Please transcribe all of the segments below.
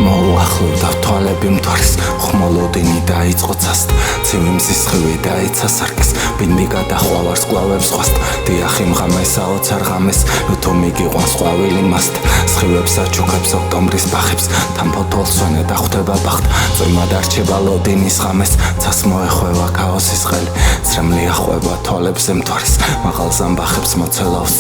მოუახლოვდა თვალები მთვარის ხმოლოდინი დაიწყო ცასტ ცივი მზის ხივი დაიცა სარკის ბინდი გადახვავარს ყვავებს ხვასტ დიახი მღამესა ოცარ ღამეს თუ მიგიყვანს ყვავილი მასტ სხივებს აჩუქებს ოქტომბრის ბახებს თან ფოთოლსვენა და ხვდება ბახტ წვიმად არჩება ლოდინის ღამეს ცას მოეხვევა ქაოსის ხელი ცრემლი ახვევა თვალებზე მთვარის მაღალ ზამბახებს მოცელავს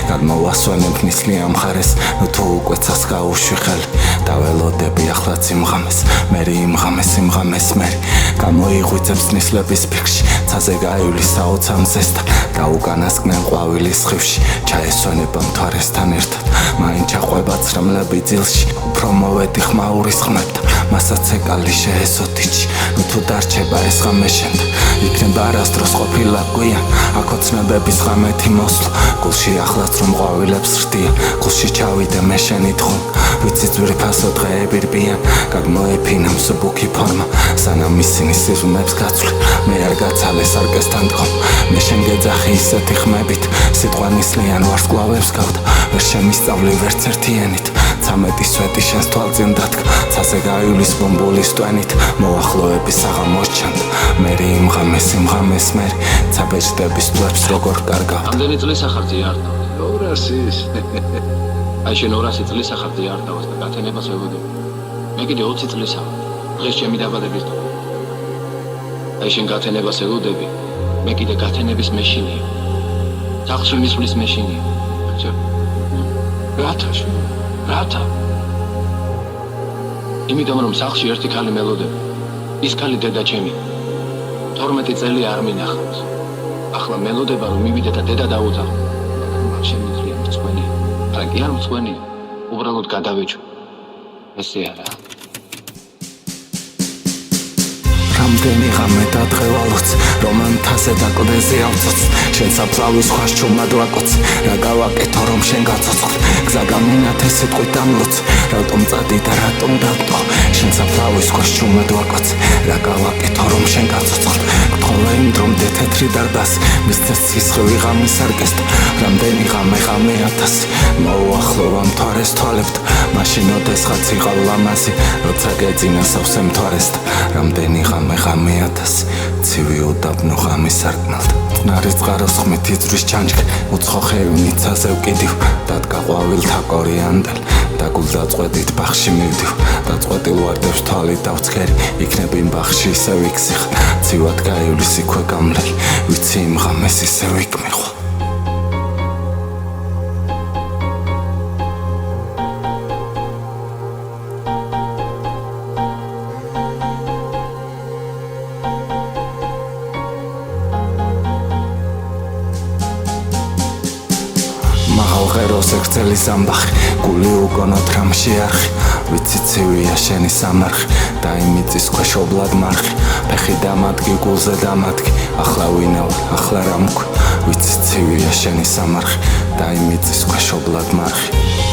გადმოვასვენებ ნისლი ამხარეს თუ უკვე ცას გაუშვი ხელი დაველოდები ახლაც იმღამეს მერი იმღამეს მერი გამოიღვიძებს ნისლების ფიქრში ცაზე გაივლის საოცარ მზესთან და უკანასკნელ ყვავილის ხივში ჩაესვენება მთვარესთან ერთად მაინც ჩაყვება ცრემლები ძილში უფრო მოვედი ხმაურის ხმებთან მასაც ეკალი შეესოთიჩი თუ დარჩება ეს ღამე შენთან იქნება არასდროს ყოფილა გვიან აქ ოცნებების ღამეთი მოსვლა გულში ახლაც რომ ყვავილებს ხრდია გულში ჩავიდე მე შენი თხოვნ ვიცი ძვირფასო დღეები რბიან გადმოეფინა მსუბუქი ფორმა სანამ ისინი სიზმრებს გაცვლი მე არ გაცალე სარკესთან დგომ მე შენ გეძახი ისეთი ხმებით სიტყვა ნისლიან ვარს ყვავებს გავდა ვერ შემისწავლი ვერც ერთიანით 13 სვეტი შენს თვალწინ დადგა ცაზე გაივლის ბუმბულის ტვენით მოახლოების აღამოს ჩანდა მერი იმღამეს მერი ცაბეჭდების თვებს როგორ კარგავთ ამდენი წლის ახარძია არ დავდე 200 აი შენ 200 წლის ახარძია არ დავას და გათენებას ვებოდები მე კიდე 20 წლისაა დღეს ჩემი დაბადების დღე აი შენ გათენებას ელოდები მე კიდე გათენების მეშინია სახლში მისვლის მეშინია რათა იმიტომ რომ სახლში ერთი ქალი მელოდები ის ქალი დედა ჩემი 12 წელი არ მინახავს ახლა მელოდება რომ მივიდე და დედა დაუძახო მაგ შემიძლია მწვენი არა კი არ მწვენი უბრალოდ გადავეჭო ესე არა რამდენი ღამე დადღევალოც რომ ამთაზე და კლდეზე ავწოც შენ საფლავის ხვას ჩუმად ვაკოც რა გავაკეთო რომ შენ გაცოცხლ გზა გამინათე სიტყვით დამლოც რატომ წადი და რატომ დავტო შენ საფლავის ხვას ჩუმად ვაკოც რა გავაკეთო რომ შენ გაცოცხლ გთხოვე იმ დრომდე თეთრი დარბაზი მისცეს სისხლი ღამის სარკესტ რამდენი ღამე 1000 მოუახლოვა მთვარეს თვალებთ მაშინ ოდესღაც იყავ ლამაზი როცა გეძინა სავსე მთვარესთ რამდენი ღამე 1000 ცივი უდაბნო ღამის სარკმელთ ნარის წყაროს ხმით იწვრის ჩანჩქ უცხო ხეივი ცაზე ვკიდივ დადგა ყვავილთა კორიანდელ და გულდაწყვეტით ბახში მივდივ დაწყვეტილ ვარდებს თვალი დავცქერი იქნები იმ ბახში ისევ იქსიხ ცივად გაივლის იქვე გამლელი ვიცი იმ ღამეს ისევ იქ მიხვალ მაღალ ღეროზე გრძელი ზამბახი გული უგონოდ რამში არხი ვიცი ცივია შენი სამარხი და იმიწის ქვეშ ობლად მარხი ფეხი დამადგი გულზე დამადგი ახლა ვინავალ ახლა რა მქვი ვიცი ცივია შენი სამარხი და იმიწის ქვეშ ობლად მარხი